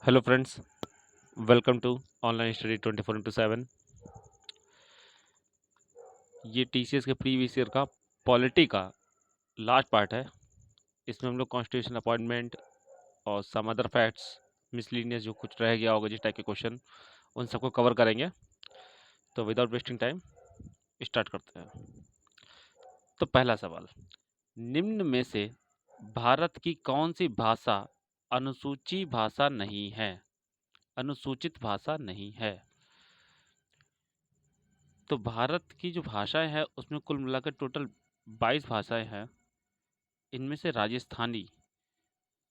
Hello friends, welcome to online study 24/7। ये TCS के previous year का पॉलिटी का लास्ट पार्ट है। इसमें हम लोग कॉन्स्टिट्यूशन अपॉइंटमेंट और सम अदर फैक्ट्स मिसलीनियस जो कुछ रह गया होगा जिस टाइप के क्वेश्चन उन सबको कवर करेंगे। तो विदाउट वेस्टिंग टाइम स्टार्ट करते हैं। तो पहला सवाल, निम्न में से भारत की कौन सी भाषा अनुसूची भाषा नहीं है? अनुसूचित भाषा नहीं है। तो भारत की जो भाषाएं हैं उसमें कुल मिलाकर टोटल 22 भाषाएं हैं। इनमें से राजस्थानी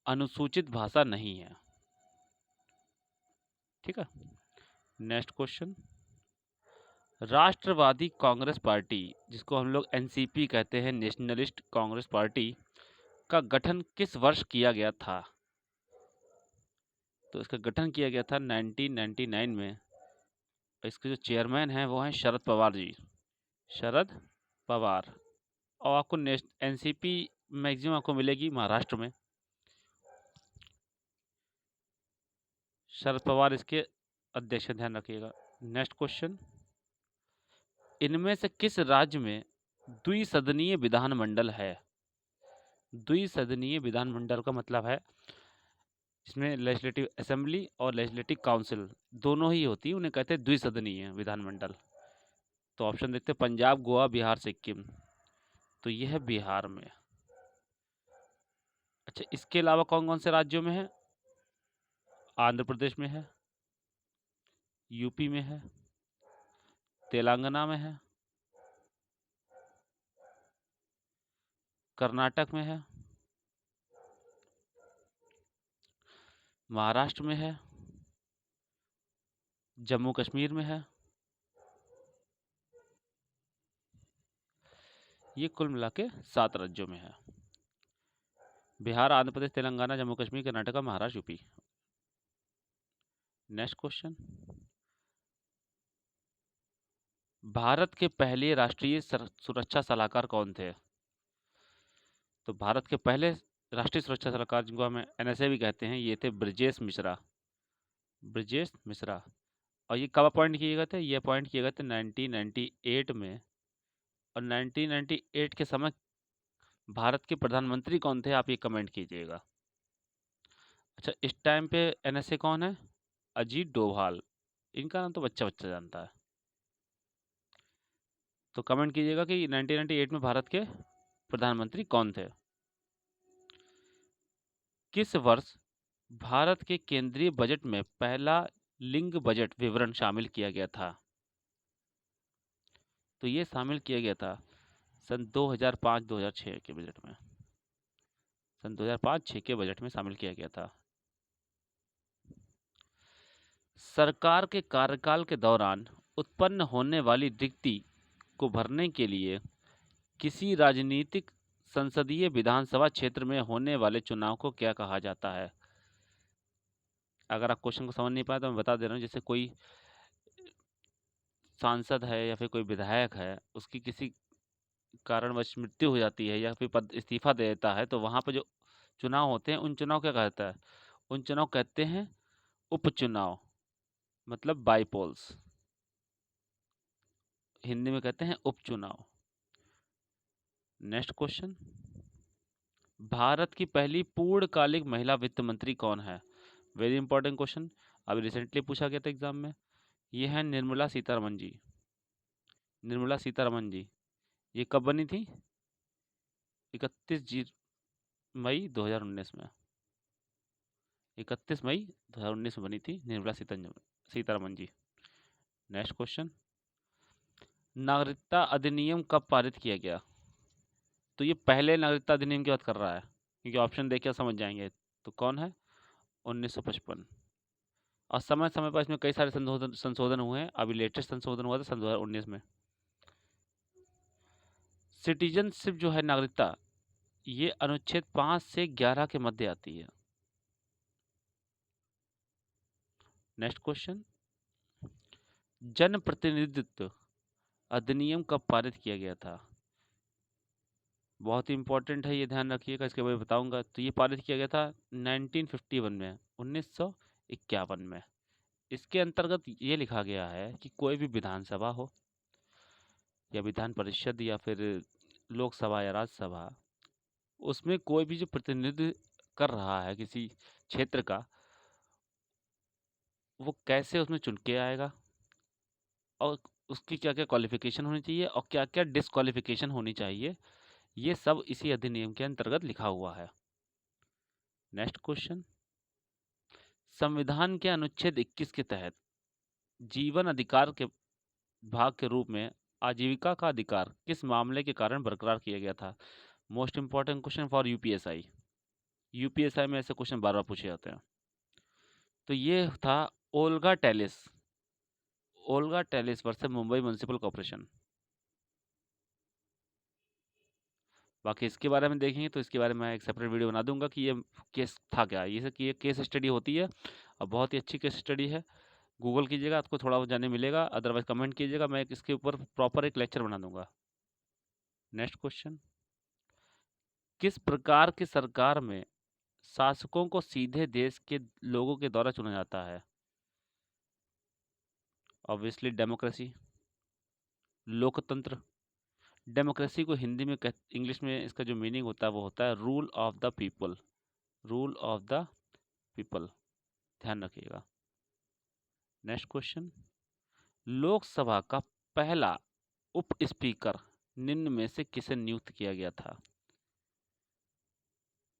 अनुसूचित भाषा नहीं है। ठीक है। नेक्स्ट क्वेश्चन, राष्ट्रवादी कांग्रेस पार्टी, जिसको हम लोग एनसीपी कहते हैं, नेशनलिस्ट कांग्रेस पार्टी, का गठन किस वर्ष किया गया था? तो इसका गठन किया गया था 1999 में। इसके जो चेयरमैन हैं वो हैं शरद पवार जी, शरद पवार। और आपको एनसीपी मैक्सिमम आपको मिलेगी महाराष्ट्र में। शरद पवार इसके अध्यक्ष, ध्यान रखिएगा। नेक्स्ट क्वेश्चन, इनमें से किस राज्य में द्विसदनीय विधानमंडल है? द्विसदनीय विधानमंडल का मतलब है इसमें लेजिस्लेटिव असेंबली और लेजिस्लेटिव काउंसिल दोनों ही होती है, उन्हें कहते हैं द्विसदनीय विधानमंडल। तो ऑप्शन देखते हैं, पंजाब, गोवा, बिहार, सिक्किम। तो यह है बिहार में। अच्छा, इसके अलावा कौन कौन से राज्यों में है? आंध्र प्रदेश में है, यूपी में है, तेलंगाना में है, कर्नाटक में है, महाराष्ट्र में है, जम्मू कश्मीर में है। ये कुल मिला के 7 राज्यों में है। बिहार, आंध्र प्रदेश, तेलंगाना, जम्मू कश्मीर, कर्नाटक, महाराष्ट्र, यूपी। नेक्स्ट क्वेश्चन, भारत के पहले राष्ट्रीय सुरक्षा सलाहकार कौन थे? तो भारत के पहले राष्ट्रीय सुरक्षा सलाहकार, जिनको हम एनएसए भी कहते हैं, ये थे ब्रजेश मिश्रा। ब्रजेश मिश्रा। और ये कब अपॉइंट किए गए थे? ये अपॉइंट किए गए थे 1998 में। और 1998 के समय भारत के प्रधानमंत्री कौन थे, आप ये कमेंट कीजिएगा। अच्छा, इस टाइम पे एनएसए कौन है? अजीत डोभाल। इनका नाम तो बच्चा बच्चा जानता है। तो कमेंट कीजिएगा कि 1998 में भारत के प्रधानमंत्री कौन थे। किस वर्ष भारत के केंद्रीय बजट में पहला लिंग बजट विवरण शामिल किया गया था? तो ये शामिल किया गया था सन 2005-2006 के बजट में। सन 2005-06 के बजट में शामिल किया गया था। सरकार के कार्यकाल के दौरान उत्पन्न होने वाली रिक्ति को भरने के लिए किसी राजनीतिक संसदीय विधानसभा क्षेत्र में होने वाले चुनाव को क्या कहा जाता है? अगर आप क्वेश्चन को समझ नहीं पाए तो मैं बता दे रहा हूँ। जैसे कोई सांसद है या फिर कोई विधायक है, उसकी किसी कारणवश मृत्यु हो जाती है या फिर पद इस्तीफा दे देता है, तो वहाँ पर जो चुनाव होते हैं उन चुनाव क्या कहता है? उन चुनाव कहते हैं उपचुनाव, मतलब बाईपोल्स। हिंदी में कहते हैं उपचुनाव। नेक्स्ट क्वेश्चन, भारत की पहली पूर्णकालिक महिला वित्त मंत्री कौन है? वेरी इंपॉर्टेंट क्वेश्चन, अभी रिसेंटली पूछा गया था एग्जाम में। ये है निर्मला सीतारमन जी। निर्मला सीतारमन जी, ये कब बनी थी? 31 मई 2019 में। 31 मई 2019 में बनी थी निर्मला सीतारमन जी। नेक्स्ट क्वेश्चन, नागरिकता अधिनियम कब पारित किया गया? तो ये पहले नागरिकता अधिनियम की बात कर रहा है, क्योंकि ऑप्शन देख के समझ जाएंगे। तो कौन है? 1955। और समय समय पर इसमें कई सारे संशोधन संशोधन हुए हैं। अभी लेटेस्ट संशोधन हुआ था सन 2019 में। सिटीजनशिप जो है, नागरिकता, ये अनुच्छेद 5 से 11 के मध्य आती है। नेक्स्ट क्वेश्चन, जन प्रतिनिधित्व अधिनियम कब पारित किया गया था? बहुत ही इंपॉर्टेंट है, ये ध्यान रखिएगा, इसके बारे में बताऊंगा। तो ये पारित किया गया था 1951 में, 1951 1951 में। इसके अंतर्गत ये लिखा गया है कि कोई भी विधानसभा हो या विधान परिषद या फिर लोकसभा या राज्यसभा, उसमें कोई भी जो प्रतिनिधित्व कर रहा है किसी क्षेत्र का, वो कैसे उसमें चुन के आएगा और उसकी क्या-क्या क्वालिफ़िकेशन होनी चाहिए और क्या-क्या डिस्क्वालिफ़िकेशन होनी चाहिए, ये सब इसी अधिनियम के अंतर्गत लिखा हुआ है। नेक्स्ट क्वेश्चन, संविधान के अनुच्छेद 21 के तहत जीवन अधिकार के भाग के रूप में आजीविका का अधिकार किस मामले के कारण बरकरार किया गया था? Most important question for UPSI. UPSI में ऐसे क्वेश्चन बार बार पूछे जाते हैं। तो ये था Olga Tellis, Olga Tellis versus Mumbai municipal corporation. बाकी इसके बारे में देखेंगे तो इसके बारे में एक सेपरेट वीडियो बना दूंगा कि ये केस था क्या। ये कि ये केस स्टडी होती है और बहुत ही अच्छी केस स्टडी है। गूगल कीजिएगा, आपको थोड़ा बहुत जानने मिलेगा, अदरवाइज कमेंट कीजिएगा, मैं इसके ऊपर प्रॉपर एक लेक्चर बना दूंगा। नेक्स्ट क्वेश्चन, किस प्रकार की सरकार में शासकों को सीधे देश के लोगों के द्वारा चुना जाता है? ऑब्वियसली डेमोक्रेसी, लोकतंत्र। डेमोक्रेसी को हिंदी में इंग्लिश में इसका जो मीनिंग होता है वो होता है rule of the people, rule of the people, ध्यान रखिएगा। नेक्स्ट क्वेश्चन, लोकसभा का पहला उप स्पीकर निम्न में से किसे नियुक्त किया गया था?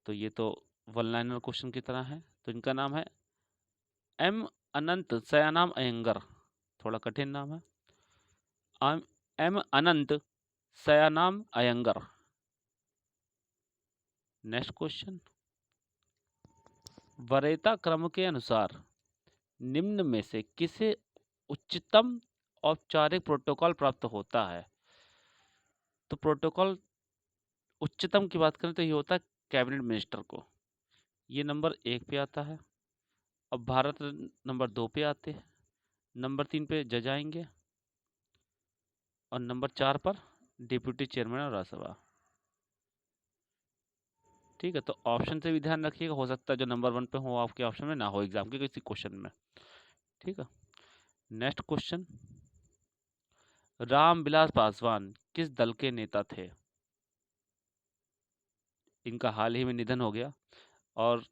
तो ये तो वन लाइनर क्वेश्चन की तरह है। तो इनका नाम है एम अनंत सयानाम अयंगर, थोड़ा कठिन नाम है। एम अनंत सयानाम अयंगर। नेक्स्ट क्वेश्चन, वरीयता क्रम के अनुसार निम्न में से किसे उच्चतम औपचारिक प्रोटोकॉल प्राप्त होता है? तो प्रोटोकॉल उच्चतम की बात करें तो ये होता है कैबिनेट मिनिस्टर को, ये नंबर 1 पे आता है। अब भारत नंबर 2 पे आते हैं, नंबर 3 पे जज आएंगे और नंबर 4 पर डिप्यूटी चेयरमैन और राज्यसभा। ठीक है, तो ऑप्शन से भी ध्यान रखिएगा, हो सकता है जो नंबर 1 पे हो आपके ऑप्शन में ना हो एग्जाम के किसी क्वेश्चन में। ठीक है, नेक्स्ट क्वेश्चन, रामविलास पासवान किस दल के नेता थे? इनका हाल ही में निधन हो गया और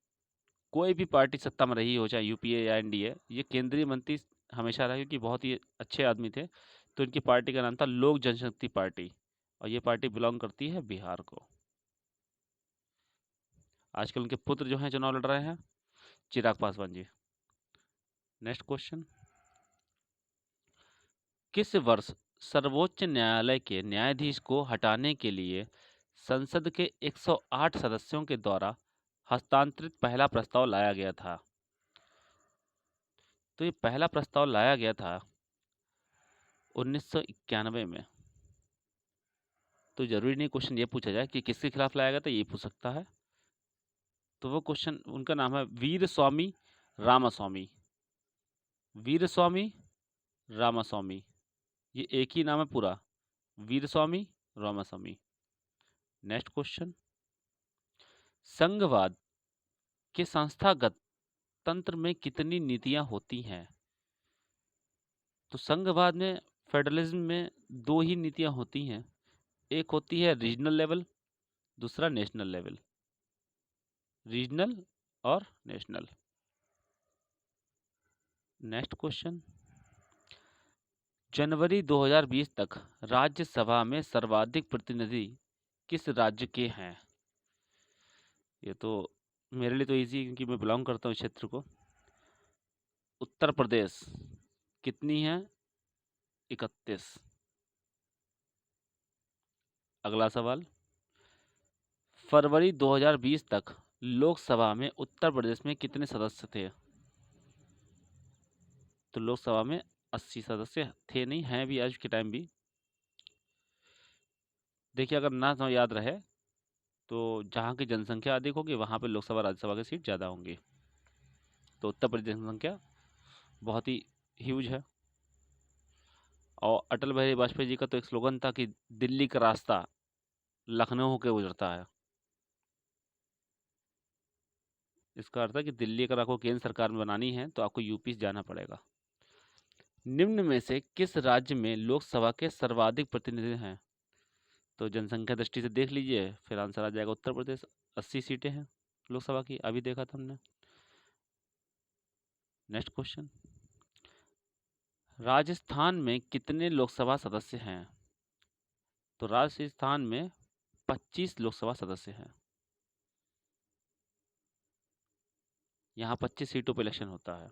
कोई भी पार्टी सत्ता में रही हो, चाहे यूपीए या एनडीए, ये केंद्रीय मंत्री हमेशा रहे क्योंकि बहुत ही अच्छे आदमी थे। तो इनकी पार्टी का नाम था लोक जनशक्ति पार्टी और ये पार्टी बिलोंग करती है बिहार को। आजकल उनके पुत्र जो हैं चुनाव लड़ रहे हैं, चिराग पासवान जी। नेक्स्ट क्वेश्चन, किस वर्ष सर्वोच्च न्यायालय के न्यायाधीश को हटाने के लिए संसद के 108 सदस्यों के द्वारा हस्तांतरित पहला प्रस्ताव लाया गया था? तो ये पहला प्रस्ताव लाया गया था 1991 में। तो जरूरी नहीं क्वेश्चन ये पूछा जाए कि किसके खिलाफ लाया गया था, ये पूछ सकता है। तो वो क्वेश्चन, उनका नाम है वीर स्वामी रामास्वामी, वीर स्वामी रामास्वामी, ये एक ही नाम है पूरा, वीर स्वामी रामास्वामी। नेक्स्ट क्वेश्चन, संघवाद के संस्थागत तंत्र में कितनी नीतियां होती हैं? तो संघवाद में, फेडरलिज्म में 2 ही नीतियां होती हैं, एक होती है रीजनल लेवल, दूसरा नेशनल लेवल, रीजनल और नेशनल। नेक्स्ट क्वेश्चन, जनवरी 2020 तक राज्यसभा में सर्वाधिक प्रतिनिधि किस राज्य के हैं? ये तो मेरे लिए तो इजी है क्योंकि मैं बिलोंग करता हूँ क्षेत्र को। उत्तर प्रदेश, कितनी है? 31। अगला सवाल, फरवरी 2020 तक लोकसभा में उत्तर प्रदेश में कितने सदस्य थे? तो लोकसभा में 80 सदस्य थे, नहीं हैं भी आज के टाइम भी। देखिए, अगर ना तो याद रहे तो जहाँ की जनसंख्या अधिक होगी वहाँ पे लोकसभा राज्यसभा की सीट ज़्यादा होंगी। तो उत्तर प्रदेश की जनसंख्या बहुत ही ह्यूज है। और अटल बिहारी वाजपेयी जी का तो एक स्लोगन था कि दिल्ली का रास्ता लखनऊ होकर गुजरता है। इसका अर्थ है कि दिल्ली अगर आपको केंद्र सरकार में बनानी है तो आपको यूपी जाना पड़ेगा। निम्न में से किस राज्य में लोकसभा के सर्वाधिक प्रतिनिधि हैं? तो जनसंख्या दृष्टि से देख लीजिए, फिर आंसर आ जाएगा उत्तर प्रदेश। 80 सीटें हैं लोकसभा की, अभी देखा था हमने। नेक्स्ट क्वेश्चन, राजस्थान में कितने लोकसभा सदस्य हैं? तो राजस्थान में 25 लोकसभा सदस्य हैं। यहाँ 25 सीटों पर इलेक्शन होता है।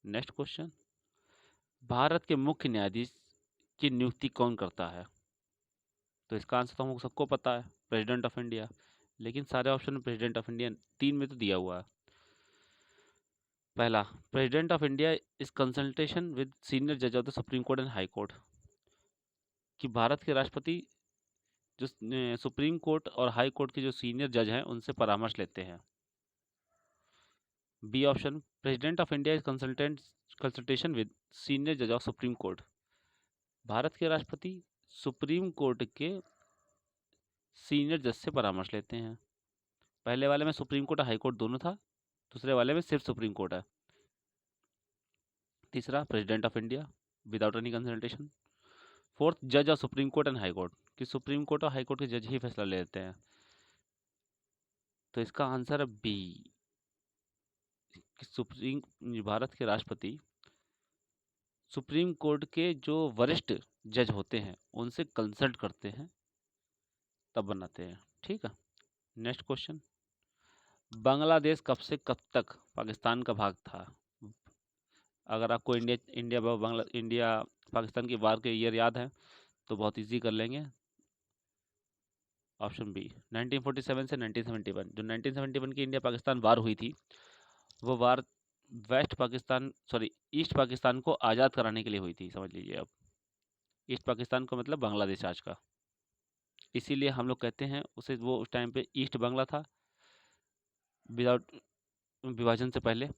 नेक्स्ट क्वेश्चन, भारत के मुख्य न्यायाधीश की नियुक्ति कौन करता है? तो इसका आंसर तो हमको सबको पता है, प्रेसिडेंट ऑफ इंडिया। लेकिन सारे ऑप्शन में प्रेसिडेंट ऑफ इंडिया 3 में तो दिया हुआ है। पहला, president of India is consultation with senior जज of the supreme court and high court, कि भारत के राष्ट्रपति जो सुप्रीम कोर्ट और हाई कोर्ट के जो सीनियर जज हैं उनसे परामर्श लेते हैं। B option, president of India is consultation with senior जज ऑफ सुप्रीम कोर्ट, भारत के राष्ट्रपति सुप्रीम कोर्ट के सीनियर जज से परामर्श लेते हैं। पहले वाले में सुप्रीम कोर्ट और हाई कोर्ट दोनों था, दूसरे वाले में सिर्फ सुप्रीम कोर्ट है। तीसरा, president of India without any consultation. Fourth, जज of supreme court and high court, कि सुप्रीम कोर्ट और हाई कोर्ट के जज ही फैसला ले लेते हैं। तो इसका आंसर है बी, कि भारत के राष्ट्रपति सुप्रीम कोर्ट के जो वरिष्ठ जज होते हैं उनसे कंसल्ट करते हैं, तब बनाते हैं। ठीक है। नेक्स्ट क्वेश्चन, बांग्लादेश कब से कब तक पाकिस्तान का भाग था? अगर आपको इंडिया पाकिस्तान की वार के ईयर याद है तो बहुत इजी कर लेंगे। ऑप्शन बी, 1947 से 1971। जो 1971 की इंडिया पाकिस्तान वार हुई थी, वो वार ईस्ट पाकिस्तान को आज़ाद कराने के लिए हुई थी, समझ लीजिए। अब ईस्ट पाकिस्तान को मतलब बांग्लादेश आज का, इसीलिए हम लोग कहते हैं उसे, वो उस टाइम पे ईस्ट बांग्ला था, विदाउट विभाजन से पहले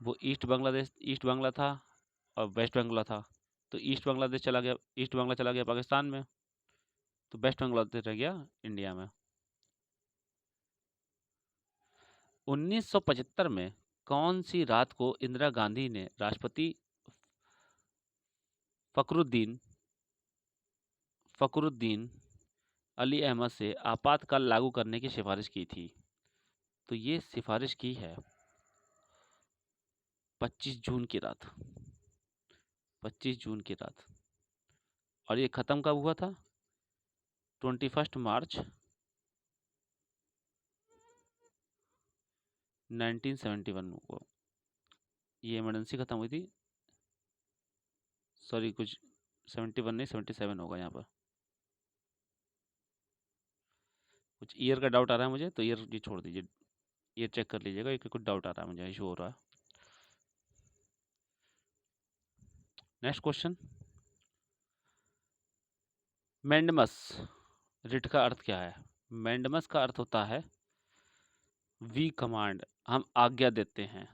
वो ईस्ट बांग्ला था और वेस्ट बांग्ला था। तो ईस्ट बांग्ला चला गया पाकिस्तान में, तो वेस्ट बांग्लादेश रह गया इंडिया में। 1975 में कौन सी रात को इंदिरा गांधी ने राष्ट्रपति फखरुद्दीन अली अहमद से आपातकाल लागू करने की सिफारिश की थी? तो ये सिफारिश की है 25 जून की रात। 25 जून की रात। और ये ख़त्म कब हुआ था? 21 मार्च 1971 को ये इमरजेंसी ख़त्म हुई थी। सॉरी, कुछ 71 नहीं 77 होगा यहाँ पर। कुछ ईयर का डाउट आ रहा है मुझे, तो ईयर ये छोड़ दीजिए, ईयर चेक कर लीजिएगा, ये कुछ डाउट आ रहा है मुझे, इशू हो रहा है। नेक्स्ट क्वेश्चन, मैंडमस रिट का अर्थ क्या है? मैंडमस का अर्थ होता है वी कमांड, हम आज्ञा देते हैं,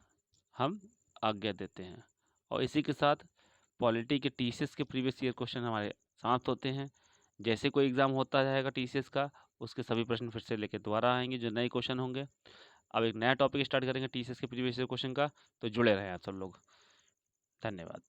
हम आज्ञा देते हैं। और इसी के साथ पॉलिटी के टीसीएस के प्रीवियस ईयर क्वेश्चन हमारे समाप्त होते हैं। जैसे कोई एग्ज़ाम होता जाएगा टीसीएस का, उसके सभी प्रश्न फिर से लेके दोबारा आएंगे, जो नए क्वेश्चन होंगे। अब एक नया टॉपिक स्टार्ट करेंगे टीसीएस के प्रीवियस ईयर क्वेश्चन का, तो जुड़े रहें आप सब लोग। धन्यवाद।